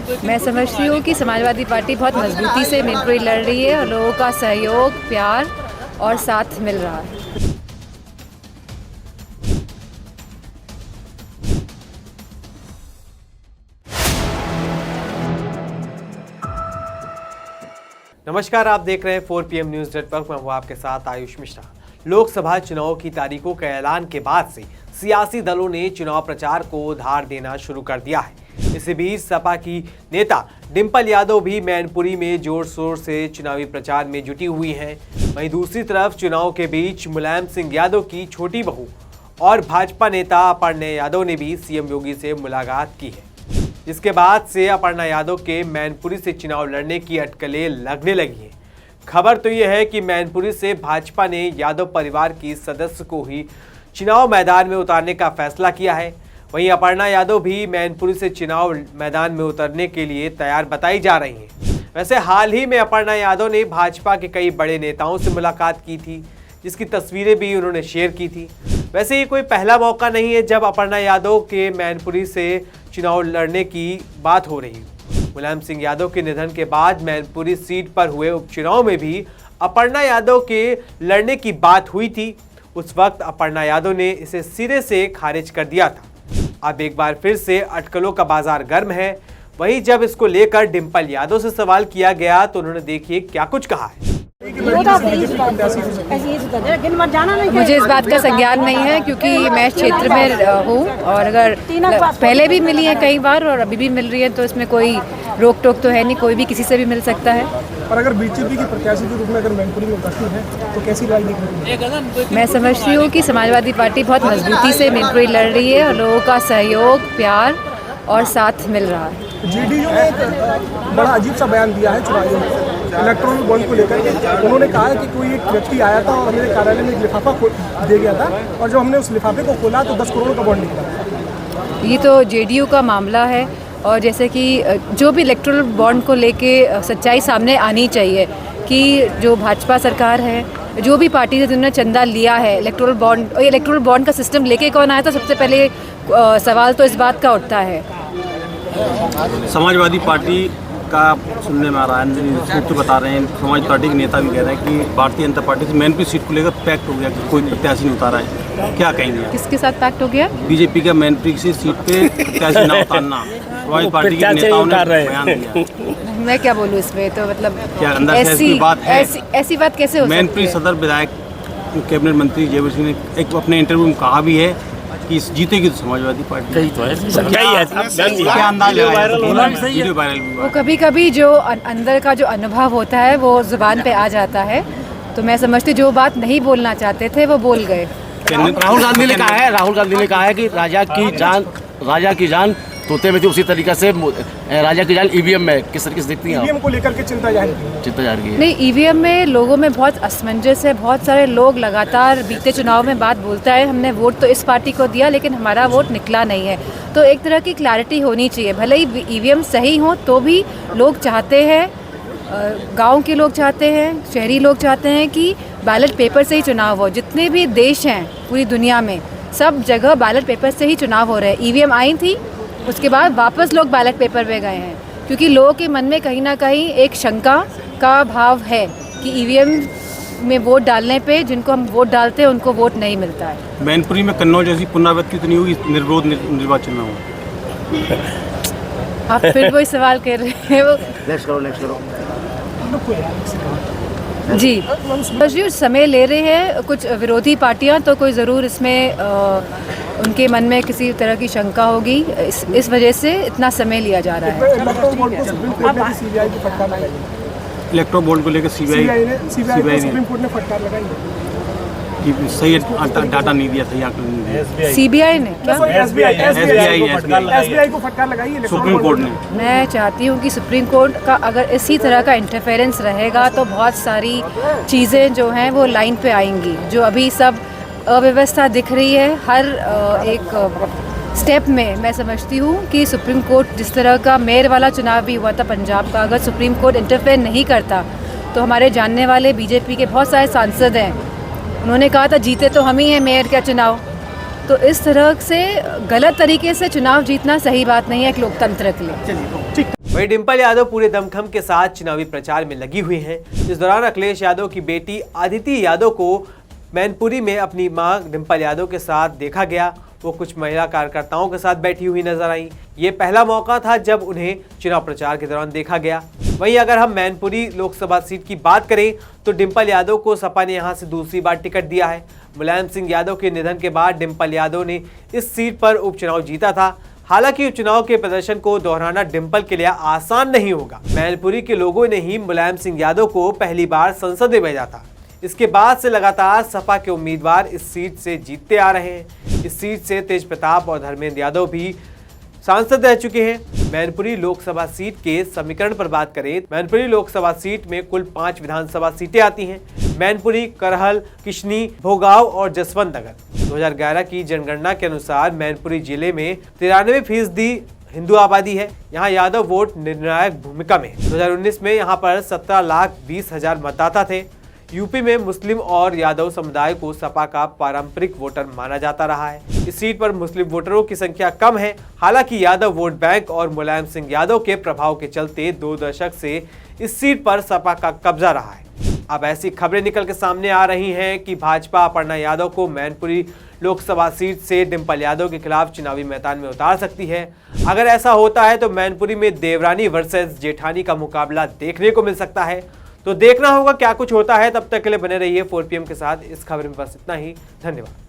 मैं समझती हूँ कि समाजवादी पार्टी बहुत मजबूती से मैनपुरी लड़ रही है और लोगों का सहयोग, प्यार और साथ मिल रहा है। नमस्कार, आप देख रहे हैं 4 PM न्यूज नेटवर्क में। हूँ आपके साथ आयुष मिश्रा। लोकसभा चुनाव की तारीखों के ऐलान के बाद से सियासी दलों ने चुनाव प्रचार को धार देना शुरू कर दिया है। इसी बीच सपा की नेता डिंपल यादव भी मैनपुरी में जोर शोर से चुनावी प्रचार में जुटी हुई हैं। वहीं दूसरी तरफ चुनाव के बीच मुलायम सिंह यादव की छोटी बहू और भाजपा नेता अपर्णा यादव ने भी सीएम योगी से मुलाकात की है, जिसके बाद से अपर्णा यादव के मैनपुरी से चुनाव लड़ने की अटकलें लगने लगी हैं। खबर तो यह है कि मैनपुरी से भाजपा ने यादव परिवार की सदस्य को ही चुनाव मैदान में उतारने का फैसला किया है। वहीं अपर्णा यादव भी मैनपुरी से चुनाव मैदान में उतरने के लिए तैयार बताई जा रही हैं। वैसे हाल ही में अपर्णा यादव ने भाजपा के कई बड़े नेताओं से मुलाकात की थी, जिसकी तस्वीरें भी उन्होंने शेयर की थी। वैसे ये कोई पहला मौका नहीं है जब अपर्णा यादव के मैनपुरी से चुनाव लड़ने की बात हो रही है। मुलायम सिंह यादव के निधन के बाद मैनपुरी सीट पर हुए उपचुनाव में भी अपर्णा यादव के लड़ने की बात हुई थी। उस वक्त अपर्णा यादव ने इसे सिरे से खारिज कर दिया था। अब एक बार फिर से अटकलों का बाजार गर्म है। वहीं जब इसको लेकर डिंपल यादव से सवाल किया गया तो उन्होंने देखिए क्या कुछ कहा है। मुझे इस बात का संज्ञान नहीं है क्योंकि मैं क्षेत्र में हूँ और अगर पहले भी मिली है कई बार और अभी भी मिल रही है तो इसमें कोई रोक टोक तो है नहीं, कोई भी किसी से भी मिल सकता है। और अगर बीजेपी की प्रत्याशी के रूप में अगर मैनपुरी में उपस्थित है तो कैसी राजनीति? मैं समझती हूँ कि समाजवादी पार्टी बहुत मजबूती से मैनपुरी लड़ रही है और लोगों का सहयोग, प्यार और साथ मिल रहा है। जेडीयू ने एक बड़ा अजीब सा बयान दिया है चुनाव में इलेक्ट्रॉनिक बॉन्ड को लेकर के। उन्होंने कहा है कि कोई एक व्यक्ति आया था और मेरे कार्यालय में एक लिफाफा दे गया था और जब हमने उस लिफाफे को खोला तो 10 करोड़ का बॉन्ड निकला। ये तो जेडीयू का मामला है और जैसे कि जो भी इलेक्ट्रल बॉन्ड को लेके सच्चाई सामने आनी चाहिए कि जो भाजपा सरकार है, जो भी पार्टी से जिन्होंने चंदा लिया है इलेक्ट्रल बॉन्ड का सिस्टम लेके कौन आया था, सबसे पहले सवाल तो इस बात का उठता है। समाजवादी पार्टी का सुनने में आ रहा है, सूत्र बता रहे हैं, समाजवादी पार्टी के नेता भी कह रहे हैं कि भारतीय जनता पार्टी से मैनपुरी सीट को लेकर पैक्ट हो गया कि कोई प्रत्याशी नहीं उतारा है। क्या कहेंगे? किसके साथ पैक्ट हो गया? बीजेपी का मैनपुरी से सीट पे प्रत्याशी न उतारना समाजवादी पार्टी के नेताओं ने बयान दिया। मैं क्या बोलूँ इसमें, तो मतलब क्या अंदर ऐसी बात है? ऐसी बात कैसे हो सकती है? मैनपुरी सदर विधायक कैबिनेट मंत्री जयवीर सिंह ने एक अपने इंटरव्यू में कहा भी है कि जीतेगी तो समाजवादी पार्टी। कही तो है, क्या ही है, क्या अंदाज वो कभी कभी जो अंदर का जो अनुभव होता है वो जुबान पे आ जाता है। तो मैं समझती जो बात नहीं बोलना चाहते थे वो बोल गए। राहुल गांधी ने कहा है कि राजा की जान तोते में थी, उसी तरीके से राजा की जान ईवीएम में। किस तरीके से देखती हैं? ईवीएम को लेकर के चिंता जाहिर की है। नहीं, ईवीएम में लोगों में बहुत असमंजस है। बहुत सारे लोग लगातार बीते चुनाव में बात बोलता है हमने वोट तो इस पार्टी को दिया लेकिन हमारा वोट निकला नहीं है। तो एक तरह की क्लैरिटी होनी चाहिए। भले ही ईवीएम सही हो तो भी लोग चाहते हैं, गाँव के लोग चाहते हैं, शहरी लोग चाहते हैं कि बैलेट पेपर से ही चुनाव हो। जितने भी देश हैं पूरी दुनिया में सब जगह बैलेट पेपर से ही चुनाव हो रहे हैं। ईवीएम आई थी, उसके बाद वापस लोग बैलेट पेपर पे गए हैं क्योंकि लोगों के मन में कहीं ना कहीं एक शंका का भाव है कि ईवीएम में वोट डालने पे जिनको हम वोट डालते हैं उनको वोट नहीं मिलता है। मैनपुरी में कन्नौज जैसी पुनरावृत्ति तो नहीं होगी निर्विरोध निर्वाचन में हो? आप फिर वही सवाल कर रहे हैं। वो नेक्स्ट करो। जी, बस समय ले रहे हैं कुछ विरोधी पार्टियां, तो कोई ज़रूर इसमें उनके मन में किसी तरह की शंका होगी, इस वजह से इतना समय लिया जा रहा है। इलेक्ट्रो बॉन्ड को लेकर सीबीआई ने सुप्रीम कोर्ट ने फटकार लगाई कि सही डाटा नहीं दिया, सही आंकड़ा नहीं दिया। सीबीआई ने क्या? एसबीआई को फटकार लगाई है सुप्रीम कोर्ट ने। मैं चाहती हूँ कि सुप्रीम कोर्ट का अगर इसी तरह का इंटरफेरेंस रहेगा तो बहुत सारी चीज़ें जो हैं वो लाइन पे आएंगी। जो अभी सब अव्यवस्था दिख रही है हर एक स्टेप में, मैं समझती हूँ कि सुप्रीम कोर्ट जिस तरह का मेयर वाला चुनाव भी हुआ था पंजाब का, अगर सुप्रीम कोर्ट इंटरफेयर नहीं करता तो हमारे जानने वाले बीजेपी के बहुत सारे सांसद हैं, उन्होंने कहा था जीते तो हम ही हैं मेयर का चुनाव। तो इस तरह से गलत तरीके से चुनाव जीतना सही बात नहीं है एक लोकतंत्र के लिए। वहीं डिंपल यादव पूरे दमखम के साथ चुनावी प्रचार में लगी हुई हैं। इस दौरान अखिलेश यादव की बेटी अदिति यादव को मैनपुरी में अपनी मां डिंपल यादव के साथ देखा गया। वो कुछ महिला कार्यकर्ताओं के साथ बैठी हुई नजर आई। ये पहला मौका था जब उन्हें चुनाव प्रचार के दौरान देखा गया। वहीं अगर हम मैनपुरी लोकसभा सीट की बात करें तो डिंपल यादव को सपा ने यहां से दूसरी बार टिकट दिया है। मुलायम सिंह यादव के निधन के बाद डिंपल यादव ने इस सीट पर उपचुनाव जीता था। हालांकि उपचुनाव के प्रदर्शन को दोहराना डिंपल के लिए आसान नहीं होगा। मैनपुरी के लोगों ने ही मुलायम सिंह यादव को पहली बार संसद में भेजा था। इसके बाद से लगातार सपा के उम्मीदवार इस सीट से जीतते आ रहे हैं। इस सीट से तेज प्रताप और धर्मेंद्र यादव भी सांसद रह चुके हैं। मैनपुरी लोकसभा सीट के समीकरण पर बात करें, मैनपुरी लोकसभा सीट में कुल 5 विधानसभा सीटें आती हैं। मैनपुरी, करहल, किशनी, भोगाव और जसवंत नगर। 2011 की जनगणना के अनुसार मैनपुरी जिले में 93% हिंदू आबादी है। यहाँ यादव वोट निर्णायक भूमिका में है। 2019 में यहाँ पर 17,20,000 मतदाता थे। यूपी में मुस्लिम और यादव समुदाय को सपा का पारंपरिक वोटर माना जाता रहा है। इस सीट पर मुस्लिम वोटरों की संख्या कम है। हालांकि यादव वोट बैंक और मुलायम सिंह यादव के प्रभाव के चलते 2 दशक से इस सीट पर सपा का कब्जा रहा है। अब ऐसी खबरें निकल के सामने आ रही हैं कि भाजपा अपर्णा यादव को मैनपुरी लोकसभा सीट से डिंपल यादव के खिलाफ चुनावी मैदान में उतार सकती है। अगर ऐसा होता है तो मैनपुरी में देवरानी वर्सेस जेठानी का मुकाबला देखने को मिल सकता है। तो देखना होगा क्या कुछ होता है। तब तक के लिए बने रहिए 4PM के साथ। इस खबर में बस इतना ही। धन्यवाद।